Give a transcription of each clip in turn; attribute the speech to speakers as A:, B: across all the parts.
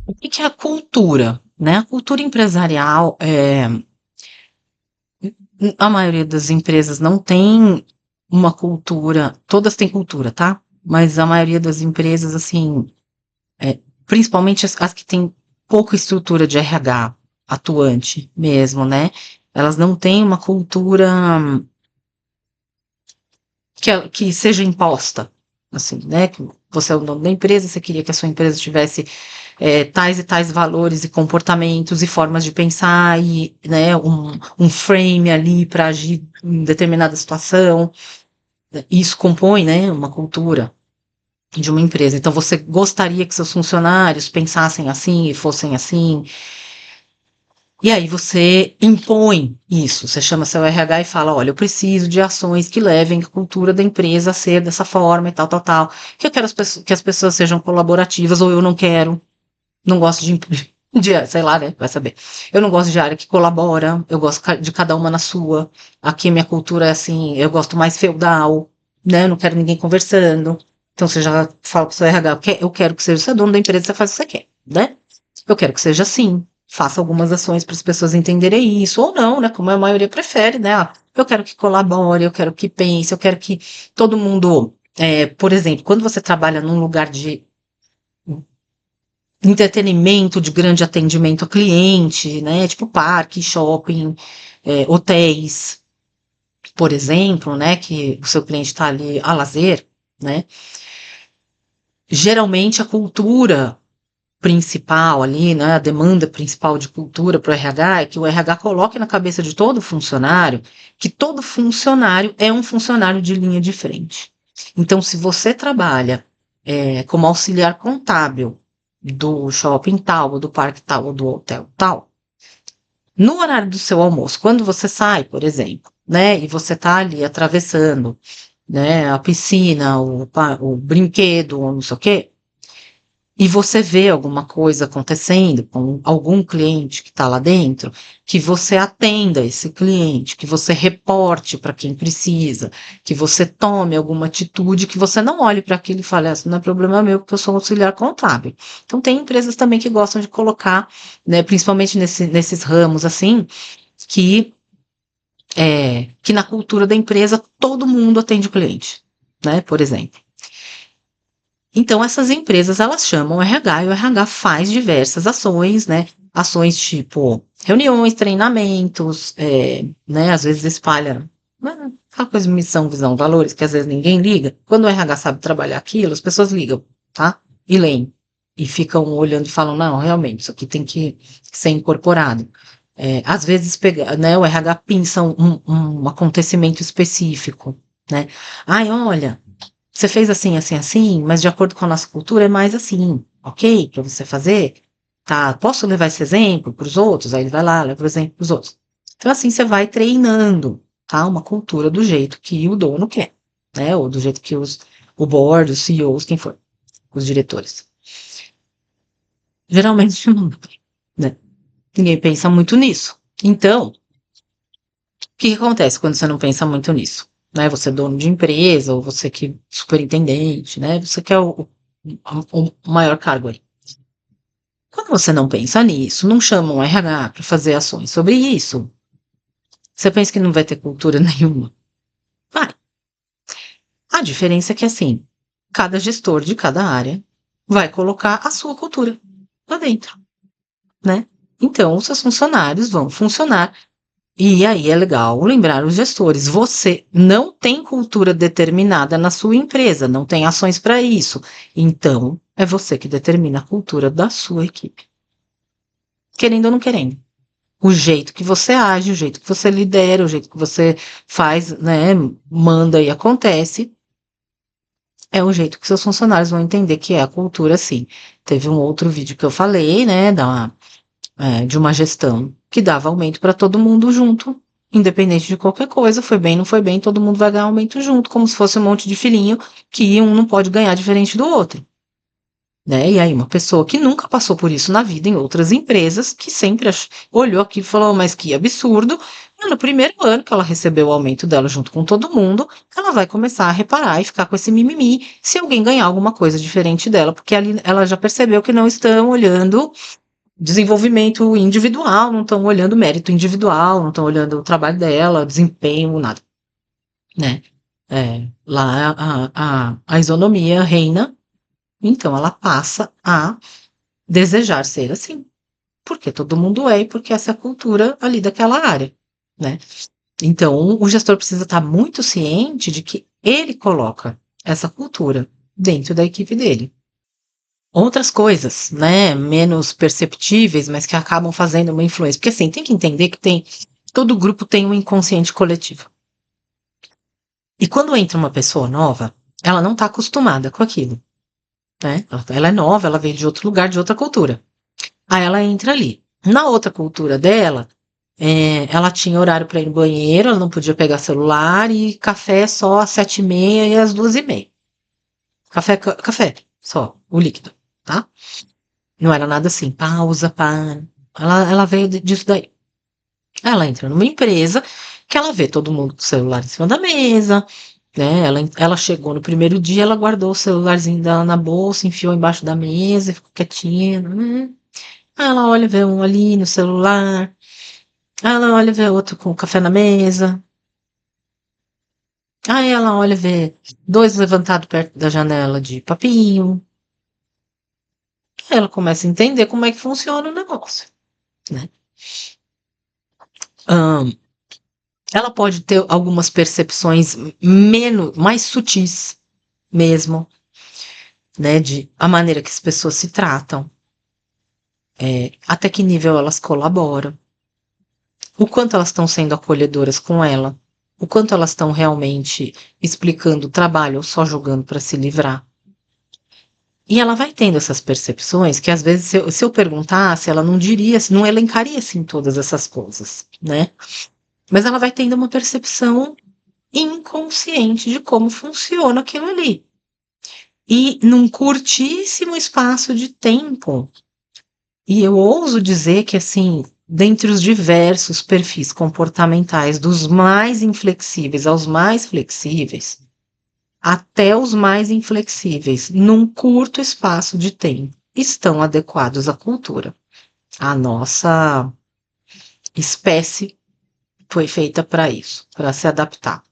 A: O que que é a cultura, né? A cultura empresarial, a maioria das empresas não tem uma cultura, todas têm cultura, tá? Mas a maioria das empresas, assim, principalmente as que têm pouca estrutura de RH atuante mesmo, né? Elas não têm uma cultura que seja imposta, assim, né? Que você é o dono da empresa, você queria que a sua empresa tivesse tais e tais valores e comportamentos e formas de pensar e, né, um frame ali para agir em determinada situação. Isso compõe, né, uma cultura de uma empresa. Então, você gostaria que seus funcionários pensassem assim e fossem assim. E aí você impõe isso. Você chama seu RH e fala, olha, eu preciso de ações que levem a cultura da empresa a ser dessa forma e tal, tal, tal. Que eu quero que as pessoas sejam colaborativas ou eu não quero. Não gosto sei lá, né? Vai saber. Eu não gosto de área que colabora, eu gosto de cada uma na sua. Aqui minha cultura é assim, eu gosto mais feudal, né? Eu não quero ninguém conversando. Então você já fala pro seu RH, eu quero que seja, você é dono da empresa, você faz o que você quer, né? Eu quero que seja assim. Faça algumas ações para as pessoas entenderem isso, ou não, né? Como a maioria prefere, né? Eu quero que colabore, eu quero que pense, eu quero que todo mundo. Por exemplo, quando você trabalha num lugar de entretenimento, de grande atendimento a cliente, né? Tipo parque, shopping, hotéis, por exemplo, né? Que o seu cliente está ali a lazer, né? Geralmente a cultura principal ali, né? A demanda principal de cultura para o RH é que o RH coloque na cabeça de todo funcionário que todo funcionário é um funcionário de linha de frente. Então, se você trabalha como auxiliar contábil do shopping tal, ou do parque tal, ou do hotel tal, no horário do seu almoço, quando você sai, por exemplo, né, e você está ali atravessando, né, a piscina, o brinquedo, ou não sei o quê, e você vê alguma coisa acontecendo com algum cliente que está lá dentro, que você atenda esse cliente, que você reporte para quem precisa, que você tome alguma atitude, que você não olhe para aquilo e fale, isso não é problema meu, porque eu sou auxiliar contábil. Então, tem empresas também que gostam de colocar, né, principalmente nesses ramos assim, que, que na cultura da empresa todo mundo atende o cliente, né, por exemplo. Então, essas empresas, elas chamam o RH e o RH faz diversas ações, né? Ações tipo reuniões, treinamentos, né? Às vezes espalha aquela coisa, missão, visão, valores, que às vezes ninguém liga. Quando o RH sabe trabalhar aquilo, as pessoas ligam, tá? E leem. E ficam olhando e falam, não, realmente, isso aqui tem que ser incorporado. Às vezes, né, o RH pinça um acontecimento específico, né? Ai, olha, você fez assim, assim, assim, mas de acordo com a nossa cultura é mais assim, ok? Para você fazer, tá? Posso levar esse exemplo para os outros? Aí ele vai lá, leva o exemplo para os outros. Então, assim, você vai treinando, tá? Uma cultura do jeito que o dono quer, né? Ou do jeito que o board, os CEOs, quem for, os diretores. Geralmente, né? Ninguém pensa muito nisso. Então, o que acontece quando você não pensa muito nisso? Né? Você é dono de empresa, ou você que é superintendente, né? Você quer o maior cargo aí. Quando você não pensa nisso, não chama um RH para fazer ações sobre isso, você pensa que não vai ter cultura nenhuma? Vai. A diferença é que, assim, cada gestor de cada área vai colocar a sua cultura lá dentro, né? Então, os seus funcionários vão funcionar. E aí é legal lembrar os gestores, você não tem cultura determinada na sua empresa, não tem ações para isso. Então, é você que determina a cultura da sua equipe. Querendo ou não querendo. O jeito que você age, o jeito que você lidera, o jeito que você faz, né, manda e acontece, é o jeito que seus funcionários vão entender que é a cultura, sim. Teve um outro vídeo que eu falei, né, de uma gestão que dava aumento para todo mundo junto, independente de qualquer coisa, foi bem, não foi bem, todo mundo vai ganhar aumento junto, como se fosse um monte de filhinho que um não pode ganhar diferente do outro, né? E aí uma pessoa que nunca passou por isso na vida em outras empresas, que sempre olhou aqui e falou, mas que absurdo. E no primeiro ano que ela recebeu o aumento dela junto com todo mundo, ela vai começar a reparar e ficar com esse mimimi se alguém ganhar alguma coisa diferente dela, porque ali ela já percebeu que não estão olhando desenvolvimento individual, não estão olhando mérito individual, não estão olhando o trabalho dela, desempenho, nada, né? Lá a isonomia reina, então ela passa a desejar ser assim, porque todo mundo é e porque essa é a cultura ali daquela área, né? Então o gestor precisa estar muito ciente de que ele coloca essa cultura dentro da equipe dele. Outras coisas, né, menos perceptíveis, mas que acabam fazendo uma influência. Porque assim, tem que entender que todo grupo tem um inconsciente coletivo. E quando entra uma pessoa nova, ela não está acostumada com aquilo, né? Ela é nova, ela veio de outro lugar, de outra cultura. Aí ela entra ali. Na outra cultura dela, ela tinha horário para ir no banheiro, ela não podia pegar celular e café só às 7h30 e às 2h30. Café, só, o líquido, tá? Não era nada assim, pausa, para. Ela veio disso daí. Ela entra numa empresa que ela vê todo mundo com o celular em cima da mesa, né? Ela chegou no primeiro dia, ela guardou o celularzinho dela na bolsa, enfiou embaixo da mesa, ficou quietinha. Aí ela olha, vê um ali no celular. Aí ela olha, vê outro com café na mesa. Aí ela olha, vê dois levantados perto da janela de papinho. Aí ela começa a entender como é que funciona o negócio, né? Ahn, Ela pode ter algumas percepções mais sutis mesmo, né, de a maneira que as pessoas se tratam, até que nível elas colaboram, o quanto elas estão sendo acolhedoras com ela, o quanto elas estão realmente explicando o trabalho ou só jogando para se livrar. E ela vai tendo essas percepções que às vezes se eu perguntasse, ela não diria, não elencaria assim todas essas coisas, né? Mas ela vai tendo uma percepção inconsciente de como funciona aquilo ali. E num curtíssimo espaço de tempo. E eu ouso dizer que, assim, dentre os diversos perfis comportamentais, dos mais inflexíveis aos mais flexíveis, até os mais inflexíveis, num curto espaço de tempo, estão adequados à cultura. A nossa espécie foi feita para isso, para se adaptar.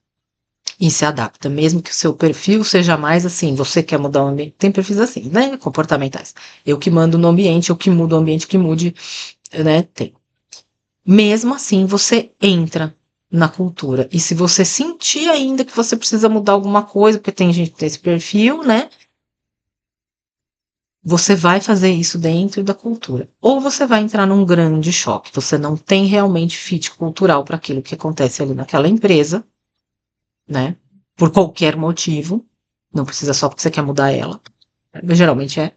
A: E se adapta, mesmo que o seu perfil seja mais assim, você quer mudar o ambiente, tem perfis assim, né, comportamentais. Eu que mando no ambiente, eu que mudo o ambiente, que mude, né, tem. Mesmo assim, você entra na cultura. E se você sentir ainda que você precisa mudar alguma coisa, porque tem gente que tem esse perfil, né, você vai fazer isso dentro da cultura. Ou você vai entrar num grande choque, você não tem realmente fit cultural para aquilo que acontece ali naquela empresa, né? Por qualquer motivo. Não precisa só porque você quer mudar ela. Mas geralmente é.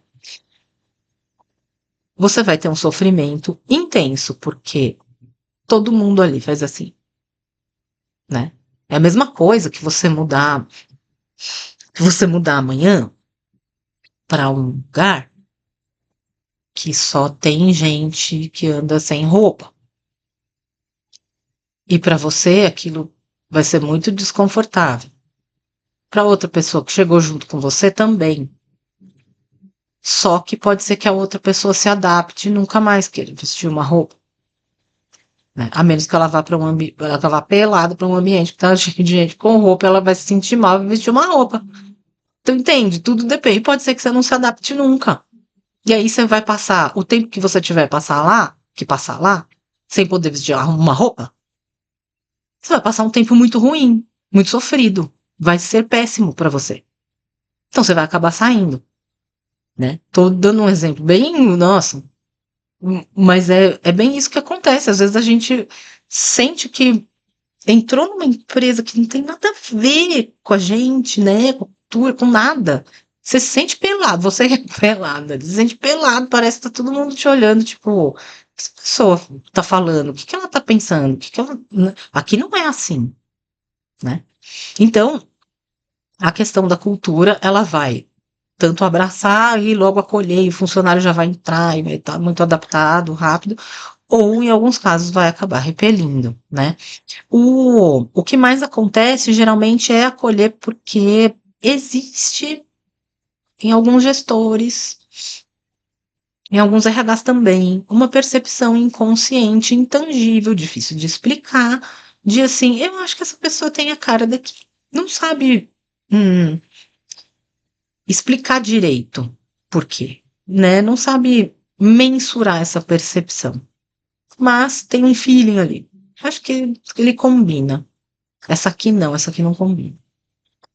A: Você vai ter um sofrimento intenso, porque todo mundo ali faz assim, né? É a mesma coisa que você mudar amanhã para um lugar que só tem gente que anda sem roupa. E para você aquilo vai ser muito desconfortável. Para outra pessoa que chegou junto com você também. Só que pode ser que a outra pessoa se adapte e nunca mais queira vestir uma roupa. Né? A menos que ela vá para ela vá pelada para um ambiente que tá cheio de gente com roupa, ela vai se sentir mal e vestir uma roupa. Então, entende? Tudo depende. Pode ser que você não se adapte nunca. E aí você vai passar o tempo que você tiver passar lá, sem poder vestir uma roupa, você vai passar um tempo muito ruim, muito sofrido. Vai ser péssimo para você. Então você vai acabar saindo, né? Tô dando um exemplo bem, nossa, mas é bem isso que acontece. Às vezes a gente sente que entrou numa empresa que não tem nada a ver com a gente, né? Com cultura, com nada. Você se sente pelado, você é pelada, você se sente pelado, parece que tá todo mundo te olhando, tipo, o que essa pessoa tá falando? O que que ela tá pensando? O que que ela... Aqui não é assim, né? Então, a questão da cultura, ela vai tanto abraçar e logo acolher, e o funcionário já vai entrar e vai estar muito adaptado, rápido, ou em alguns casos vai acabar repelindo, né? O que mais acontece geralmente é acolher porque existe em alguns gestores, em alguns RHs também, uma percepção inconsciente, intangível, difícil de explicar, de assim, eu acho que essa pessoa tem a cara daqui, não sabe explicar direito por quê, né? Não sabe mensurar essa percepção, mas tem um feeling ali. Acho que ele combina. Essa aqui não combina.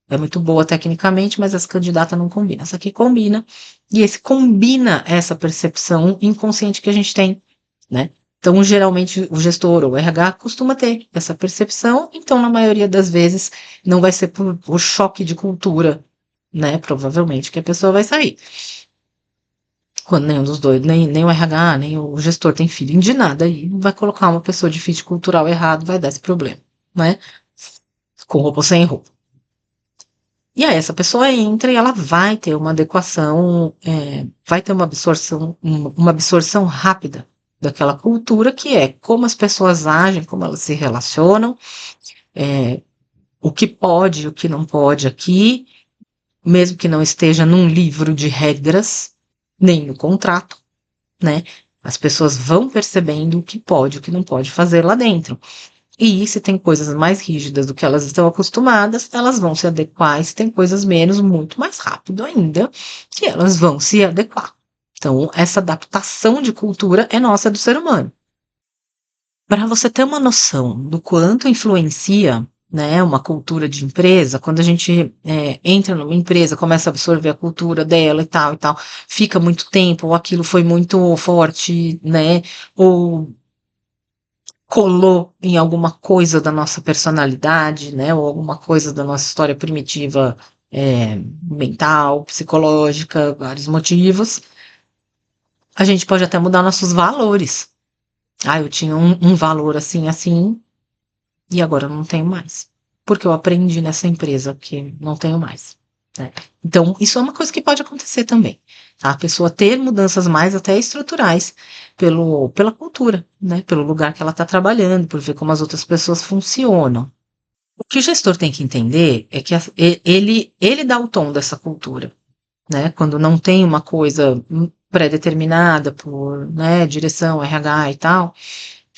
A: É muito boa tecnicamente, mas essa candidata não combina. Essa aqui combina, e esse combina essa percepção inconsciente que a gente tem, né? Então, geralmente, o gestor ou o RH costuma ter essa percepção, então, na maioria das vezes, não vai ser por choque de cultura, né? Provavelmente, que a pessoa vai sair. Quando nenhum dos dois, nem o RH, nem o gestor tem feeling de nada, aí vai colocar uma pessoa de fit cultural errado, vai dar esse problema, né? Com roupa ou sem roupa. E aí essa pessoa entra e ela vai ter uma adequação, vai ter uma absorção rápida daquela cultura, que é como as pessoas agem, como elas se relacionam, o que pode e o que não pode aqui, mesmo que não esteja num livro de regras, nem no contrato, né? As pessoas vão percebendo o que pode e o que não pode fazer lá dentro. E se tem coisas mais rígidas do que elas estão acostumadas, elas vão se adequar. E se tem coisas menos, muito mais rápido ainda, que elas vão se adequar. Então, essa adaptação de cultura é nossa, do ser humano. Para você ter uma noção do quanto influencia, né, uma cultura de empresa, quando a gente entra numa empresa, começa a absorver a cultura dela e tal, fica muito tempo, ou aquilo foi muito forte, né, ou colou em alguma coisa da nossa personalidade, né, ou alguma coisa da nossa história primitiva, mental, psicológica, vários motivos, a gente pode até mudar nossos valores. Ah, eu tinha um valor assim, assim, e agora eu não tenho mais. Porque eu aprendi nessa empresa que não tenho mais, né? Então, isso é uma coisa que pode acontecer também, tá? A pessoa ter mudanças mais até estruturais pela cultura, né? Pelo lugar que ela está trabalhando, por ver como as outras pessoas funcionam. O que o gestor tem que entender é que ele dá o tom dessa cultura, né? Quando não tem uma coisa pré-determinada por, né, direção, RH e tal,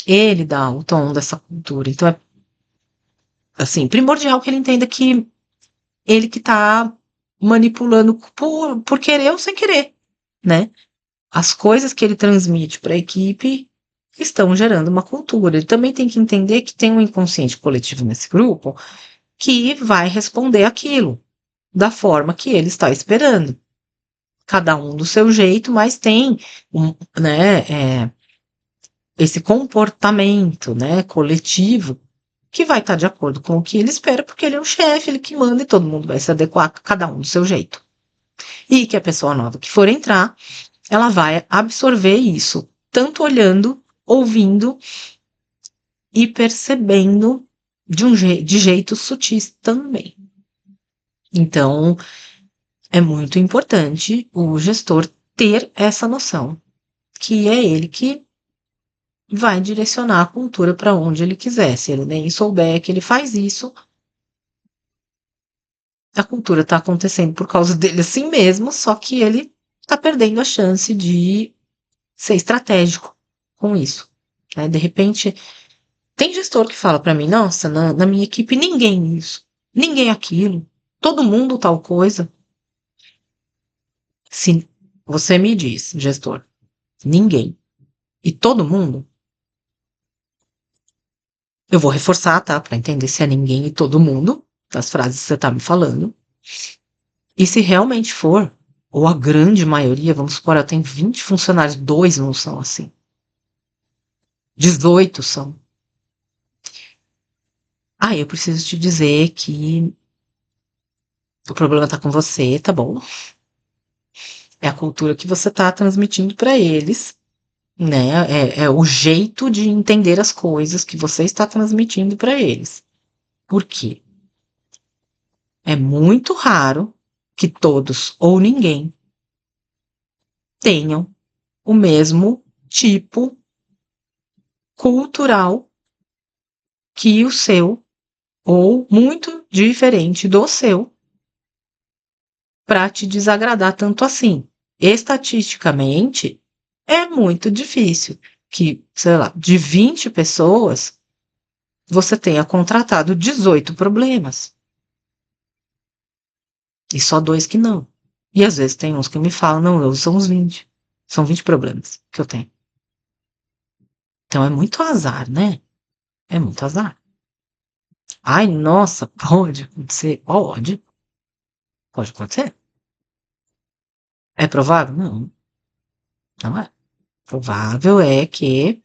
A: ele dá o tom dessa cultura. Então, é assim, primordial que ele entenda que ele que está manipulando por querer ou sem querer, né? As coisas que ele transmite para a equipe estão gerando uma cultura. Ele também tem que entender que tem um inconsciente coletivo nesse grupo que vai responder aquilo da forma que ele está esperando. Cada um do seu jeito, mas tem esse comportamento, né, coletivo, que vai estar de acordo com o que ele espera, porque ele é o chefe, ele que manda e todo mundo vai se adequar, cada um do seu jeito. E que a pessoa nova que for entrar, ela vai absorver isso, tanto olhando, ouvindo e percebendo de jeitos sutis também. Então, é muito importante o gestor ter essa noção, que é ele que vai direcionar a cultura para onde ele quiser. Se ele nem souber que ele faz isso, a cultura está acontecendo por causa dele assim mesmo, só que ele está perdendo a chance de ser estratégico com isso, né? De repente, tem gestor que fala para mim, nossa, na minha equipe ninguém isso, ninguém aquilo, todo mundo tal coisa. Se você me diz, gestor, ninguém e todo mundo, eu vou reforçar, tá? Para entender se é ninguém e todo mundo, das frases que você tá me falando. E se realmente for, ou a grande maioria, vamos supor, eu tenho 20 funcionários, 2 não são assim. 18 são. Ah, eu preciso te dizer que o problema tá com você, tá bom? É a cultura que você tá transmitindo para eles, né? É o jeito de entender as coisas que você está transmitindo para eles. Por quê? É muito raro, que todos ou ninguém tenham o mesmo tipo cultural que o seu, ou muito diferente do seu, para te desagradar tanto assim. Estatisticamente, é muito difícil que, sei lá, de 20 pessoas, você tenha contratado 18 problemas. E só 2 que não. E às vezes tem uns que me falam, não, são uns 20. São 20 problemas que eu tenho. Então é muito azar, né? É muito azar. Ai, nossa, pode acontecer? Pode. Pode acontecer. É provável? Não, não é. Provável é que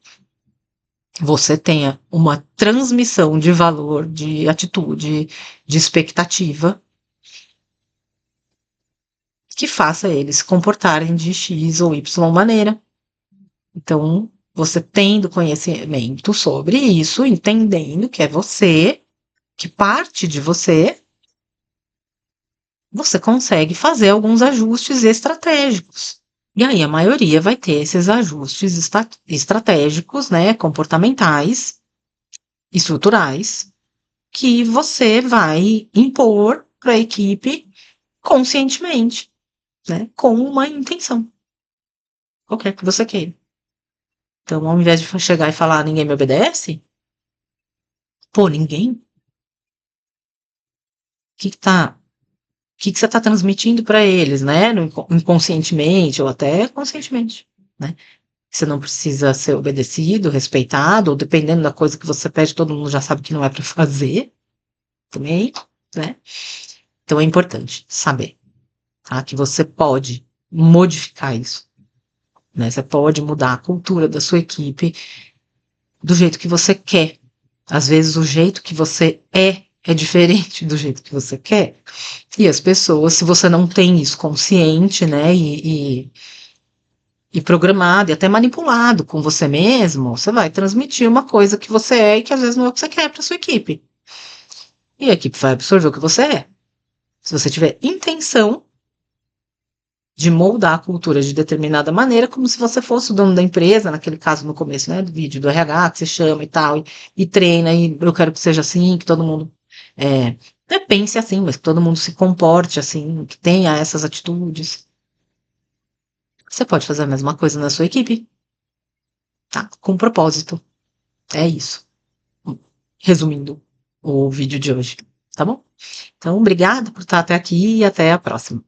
A: você tenha uma transmissão de valor, de atitude, de expectativa que faça eles se comportarem de X ou Y maneira. Então, você tendo conhecimento sobre isso, entendendo que é você, que parte de você, você consegue fazer alguns ajustes estratégicos. E aí a maioria vai ter esses ajustes estratégicos, né, comportamentais, estruturais, que você vai impor para a equipe conscientemente, né, com uma intenção, qualquer que você queira. Então, ao invés de chegar e falar ninguém me obedece, pô, ninguém? O que você está transmitindo para eles, né, inconscientemente ou até conscientemente, né? Você não precisa ser obedecido, respeitado, ou dependendo da coisa que você pede, todo mundo já sabe que não é para fazer, também, né? Então é importante saber, tá? Que você pode modificar isso, né? Você pode mudar a cultura da sua equipe do jeito que você quer. Às vezes o jeito que você é diferente do jeito que você quer. E as pessoas, se você não tem isso consciente, né, e programado, e até manipulado com você mesmo, você vai transmitir uma coisa que você é e que às vezes não é o que você quer para sua equipe. E a equipe vai absorver o que você é. Se você tiver intenção de moldar a cultura de determinada maneira, como se você fosse o dono da empresa, naquele caso no começo, né, do vídeo do RH, que você chama e tal, e treina, e eu quero que seja assim, que todo mundo pense assim, mas que todo mundo se comporte assim, que tenha essas atitudes. Você pode fazer a mesma coisa na sua equipe, tá? Com propósito. É isso. Resumindo o vídeo de hoje, tá bom? Então, obrigada por estar até aqui e até a próxima.